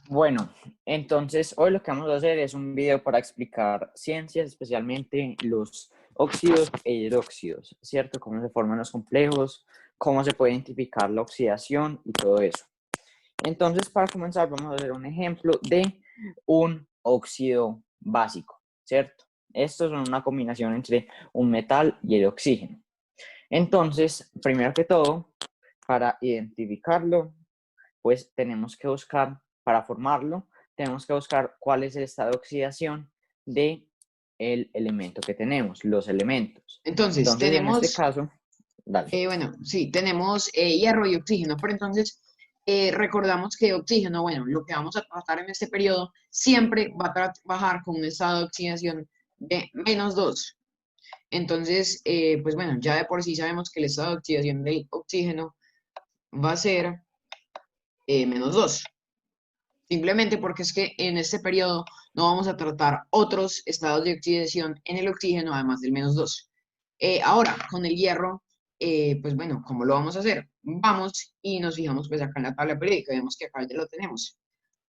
Bueno, entonces hoy lo que vamos a hacer es un video para explicar ciencias, especialmente los óxidos e hidróxidos, ¿cierto? Cómo se forman los complejos, cómo se puede identificar la oxidación y todo eso. Entonces, para comenzar, vamos a hacer un ejemplo de un óxido básico, ¿cierto? Estos son una combinación entre un metal y el oxígeno. Entonces, primero que todo, para identificarlo, pues tenemos que buscar, para formarlo, tenemos que buscar cuál es el estado de oxidación de el elemento que tenemos, los elementos. Entonces, Entonces, en este tenemos, caso, dale. bueno, sí, tenemos hierro y oxígeno, pero entonces recordamos que oxígeno, bueno, lo que vamos a tratar en este periodo, siempre va a trabajar con un estado de oxidación de -2. Entonces, pues bueno, ya de por sí sabemos que el estado de oxidación del oxígeno va a ser -2. Simplemente porque es que en este periodo no vamos a tratar otros estados de oxidación en el oxígeno, además del -2. Ahora, con el hierro, pues bueno, ¿cómo lo vamos a hacer? Vamos y nos fijamos pues acá en la tabla periódica, vemos que acá ya lo tenemos.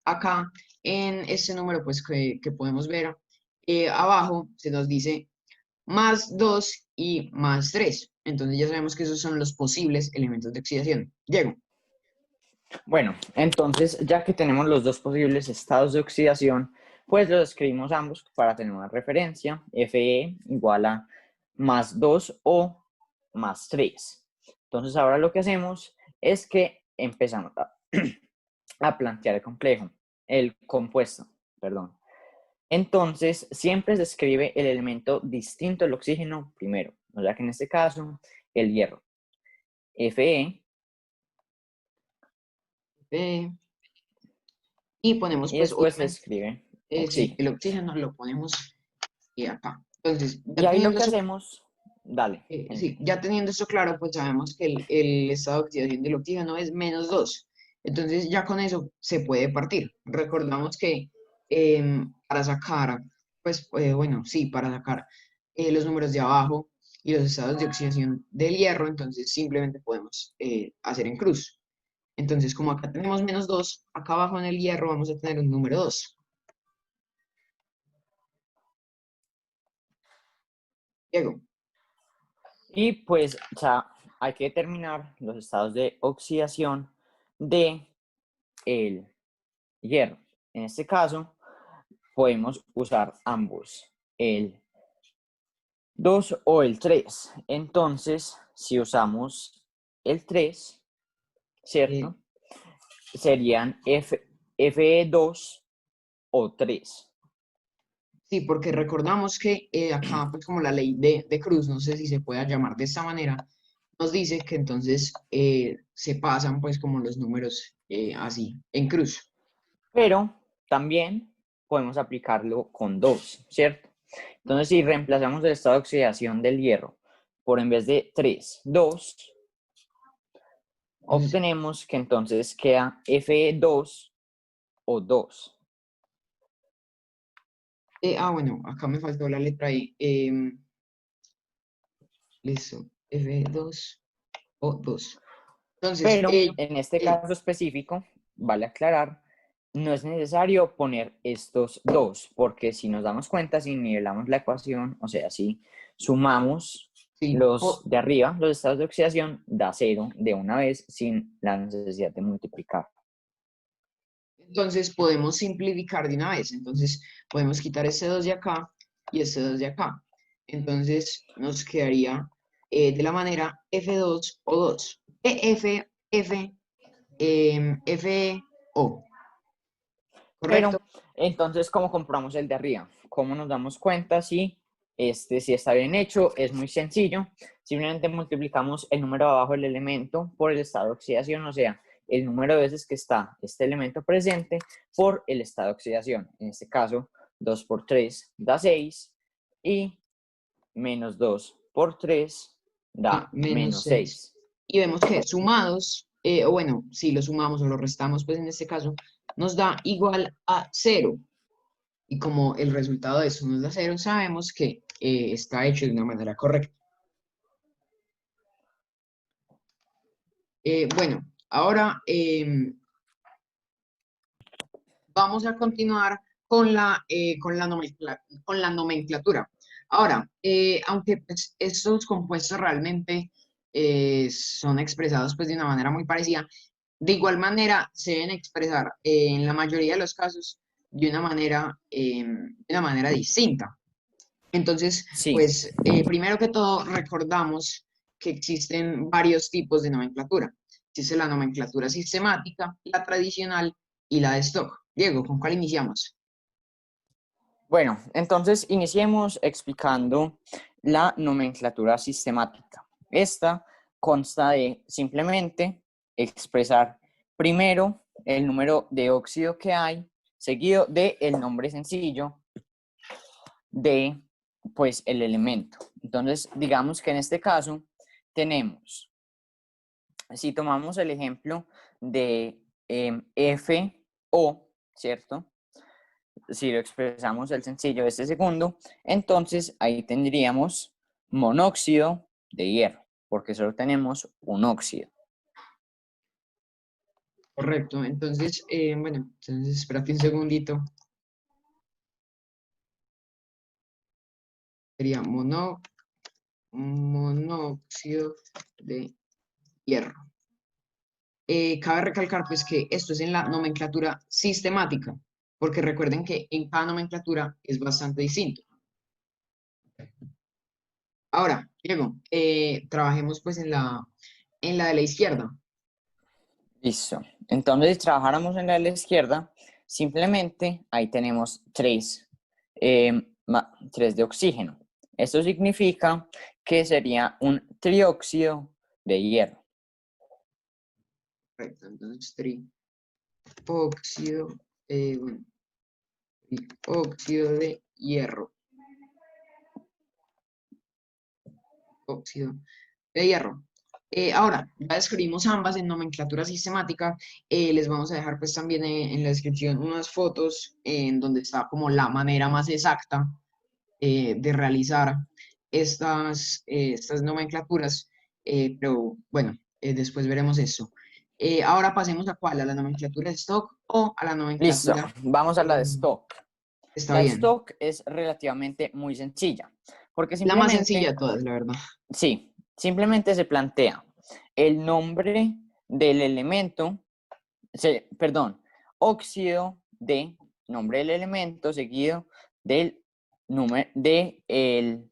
Acá en este número pues que podemos ver abajo se nos dice +2 y +3. Entonces ya sabemos que esos son los posibles elementos de oxidación. Diego. Bueno, entonces, ya que tenemos los dos posibles estados de oxidación, pues los escribimos ambos para tener una referencia. Fe igual a +2 o +3. Entonces, ahora lo que hacemos es que empezamos a plantear el complejo, el compuesto, perdón. Entonces, siempre se escribe el elemento distinto al oxígeno primero, o sea que en este caso, el hierro. Fe Eh, y ponemos y pues después se obviamente, escribe sí, oxígeno. el oxígeno lo ponemos acá. Entonces, Y ahí lo que hacemos, dale. sí, ya teniendo esto claro, pues sabemos que el estado de oxidación del oxígeno es -2. Entonces ya con eso se puede partir. Recordamos que para sacar, pues bueno, sí, para sacar los números de abajo y los estados de oxidación del hierro, entonces simplemente podemos hacer en cruz. Entonces, como acá tenemos -2, acá abajo en el hierro vamos a tener un número 2. Diego. Y pues, o sea, hay que determinar los estados de oxidación de el hierro. En este caso, podemos usar ambos, el 2 o el 3. Entonces, si usamos el 3, Eh, ¿cierto? Serían Fe2 o 3. Sí, porque recordamos que acá, pues como la ley de Cruz, no sé si se pueda llamar de esta manera, nos dice que entonces se pasan pues como los números así, en cruz. Pero también podemos aplicarlo con 2, ¿cierto? Entonces, si reemplazamos el estado de oxidación del hierro por en vez de 3, 2, Entonces, obtenemos que entonces queda Fe2 o 2. bueno, acá me faltó la letra I. Listo, F2 o 2. Entonces, Pero en este eh, caso específico, vale aclarar, no es necesario poner estos dos, porque si nos damos cuenta, si nivelamos la ecuación, o sea, si sumamos sí, los de arriba, los estados de oxidación, da 0 de una vez sin la necesidad de multiplicar. entonces podemos simplificar de una vez. Entonces, podemos quitar este 2 de acá y este 2 de acá. Entonces, nos quedaría de la manera F2 o 2. F, F, F, O. ¿Correcto? Pero entonces, ¿cómo comprobamos el de arriba? ¿Cómo nos damos cuenta si si está bien hecho? Es muy sencillo. Simplemente multiplicamos el número abajo del elemento por el estado de oxidación, o sea, el número de veces que está este elemento presente por el estado de oxidación. En este caso, 2 por 3 da 6 y -2 por 3 Da da menos 6. -6. Y vemos que sumados, o bueno, si lo sumamos o lo restamos, pues en este caso, nos da igual a 0. Y como el resultado de eso nos da 0, sabemos que está hecho de una manera correcta. Bueno, ahora vamos a continuar con con la nomenclatura. Ahora, aunque pues, estos compuestos realmente son expresados pues, de una manera muy parecida, de igual manera se deben expresar en la mayoría de los casos de una manera distinta. Entonces, Sí, pues, primero que todo, recordamos que existen varios tipos de nomenclatura. Existe la nomenclatura sistemática, la tradicional y la de stock. Diego, ¿con cuál iniciamos? bueno, entonces iniciemos explicando la nomenclatura sistemática. Esta consta de simplemente expresar primero el número de óxido que hay, seguido del nombre sencillo de pues el elemento. Entonces, digamos que en este caso tenemos, si tomamos el ejemplo de FO, ¿cierto? Si lo expresamos el sencillo de este segundo, entonces ahí tendríamos monóxido de hierro, porque solo tenemos un óxido. Correcto. Entonces, bueno, entonces espérate un segundito. Sería monóxido de hierro. Cabe recalcar pues que esto es en la nomenclatura sistemática, porque recuerden que en cada nomenclatura es bastante distinto. Ahora, Diego, trabajemos pues en la de la izquierda. Listo. Entonces, si trabajáramos en la de la izquierda, simplemente ahí tenemos tres de oxígeno. Esto significa que sería un trióxido de hierro. Correcto, entonces trióxido, bueno, trióxido de hierro. Óxido de hierro. Ahora, ya describimos ambas en nomenclatura sistemática. Les vamos a dejar pues también en la descripción unas fotos en donde está como la manera más exacta de realizar estas nomenclaturas. Pero bueno, después veremos eso. Ahora pasemos a cuál, a la nomenclatura de stock o a la Listo. nomenclatura. Vamos a la de eh, stock. Está La de bien. stock es relativamente muy sencilla, porque La más sencilla simplemente, de todas, la verdad. sí, simplemente se plantea el nombre del elemento, perdón, óxido de nombre del elemento seguido del el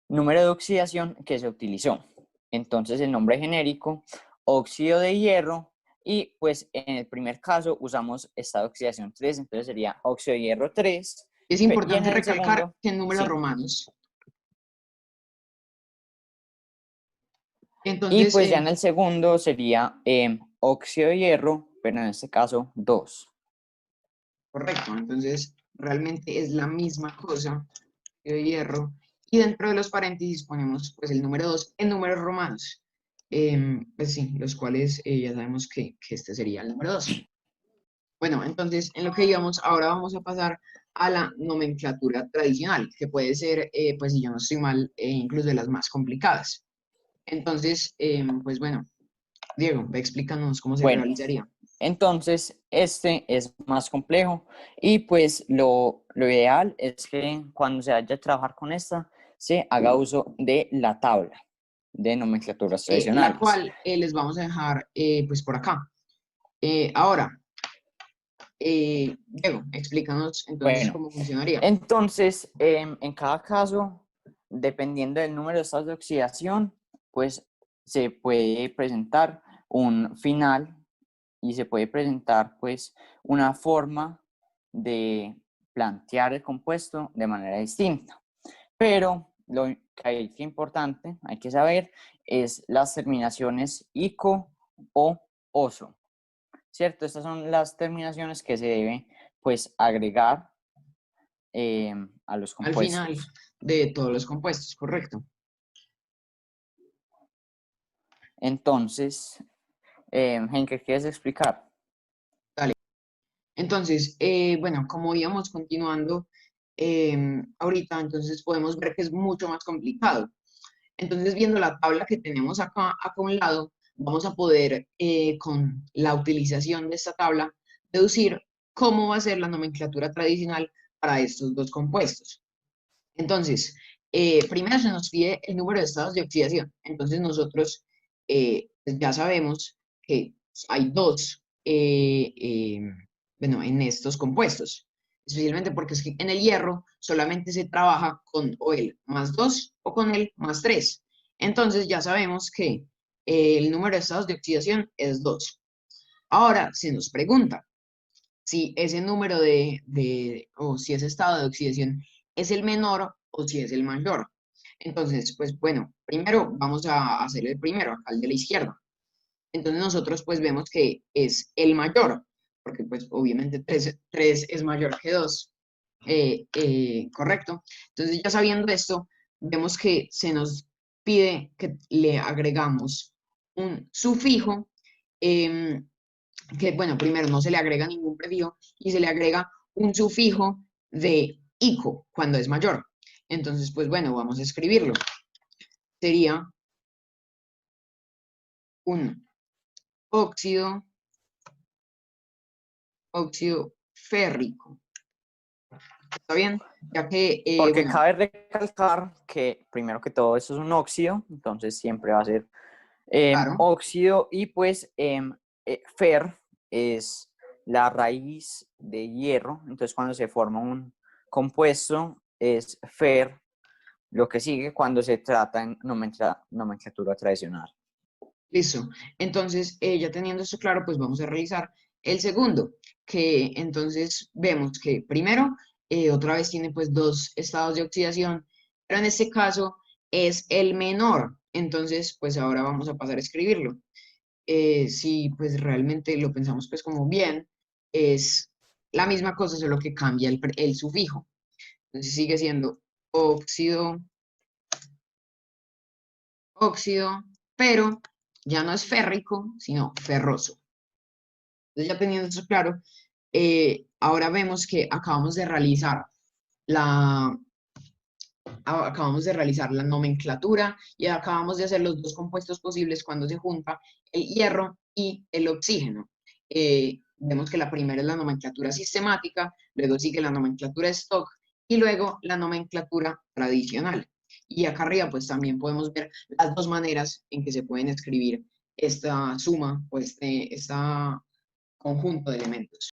número de oxidación que se utilizó. Entonces el nombre genérico, óxido de hierro, y pues en el primer caso usamos estado de oxidación 3, entonces sería óxido de hierro 3, Es y en importante el recalcar segundo, que en números sí. romanos. Y Entonces, pues ya en el segundo sería óxido de hierro, pero en este caso 2. correcto, entonces realmente es la misma cosa que de hierro. Y dentro de los paréntesis ponemos pues el número 2 en números romanos. Pues sí, los cuales ya sabemos que este sería el número 2. Bueno, entonces en lo que digamos, ahora vamos a pasar a la nomenclatura tradicional, que puede ser, pues si yo no estoy mal, incluso de las más complicadas. Entonces, pues bueno, Diego, ve explícanos cómo se Bueno, realizaría. entonces este es más complejo y pues lo ideal es que cuando se vaya a trabajar con esta se haga uso de la tabla de nomenclaturas La tradicionales. cual les vamos a dejar pues por acá. Ahora, Diego, explícanos entonces Bueno, cómo funcionaría. entonces en cada caso, dependiendo del número de estados de oxidación, pues se puede presentar un final y se puede presentar pues una forma de plantear el compuesto de manera distinta. Pero lo que importante, hay que saber, es las terminaciones ico o oso, ¿cierto? Estas son las terminaciones que se deben pues agregar a los Al final compuestos. de todos los compuestos, correcto. Entonces, Henke, ¿quieres explicar? Dale. Entonces, bueno, como íbamos continuando ahorita, entonces podemos ver que es mucho más complicado. Entonces, viendo la tabla que tenemos acá a un lado, vamos a poder, con la utilización de esta tabla, deducir cómo va a ser la nomenclatura tradicional para estos dos compuestos. Entonces, primero se nos pide el número de estados de oxidación. Entonces nosotros pues ya sabemos que hay dos bueno, en estos compuestos, especialmente porque es que en el hierro solamente se trabaja con o el más 2 o con el más 3. Entonces ya sabemos que el número de estados de oxidación es 2. Ahora se nos pregunta si ese número o si ese estado de oxidación es el menor o si es el mayor. Entonces, pues bueno, primero vamos a hacer el primero, acá el de la izquierda. Entonces nosotros pues vemos que es el mayor, porque pues obviamente 3 es mayor que 2, correcto. Entonces ya sabiendo esto, vemos que se nos pide que le agregamos un sufijo, em, que bueno, primero no se le agrega ningún prefijo y se le agrega un sufijo de ico cuando es mayor. Entonces, pues bueno, vamos a escribirlo. Sería un óxido férrico. ¿Está bien? Ya que, Porque bueno, cabe recalcar que, primero que todo, eso es un óxido, entonces siempre va a ser claro, óxido y pues fer es la raíz de hierro, entonces cuando se forma un compuesto es fer, lo que sigue cuando se trata en nomenclatura tradicional. listo. Entonces, ya teniendo esto claro, pues vamos a realizar el segundo, que entonces vemos que primero, otra vez tiene pues dos estados de oxidación, pero en este caso es el menor. Entonces, pues ahora vamos a pasar a escribirlo. Si pues realmente lo pensamos pues como bien, es la misma cosa, solo que cambia el sufijo. Entonces sigue siendo óxido, óxido, pero ya no es férrico, sino ferroso. Entonces ya teniendo eso claro, ahora vemos que la, acabamos de realizar la nomenclatura y acabamos de hacer los dos compuestos posibles cuando se junta el hierro y el oxígeno. Vemos que la primera es la nomenclatura sistemática, luego sigue la nomenclatura stock y luego la nomenclatura tradicional. Y acá arriba pues también podemos ver las dos maneras en que se pueden escribir esta suma o este conjunto de elementos.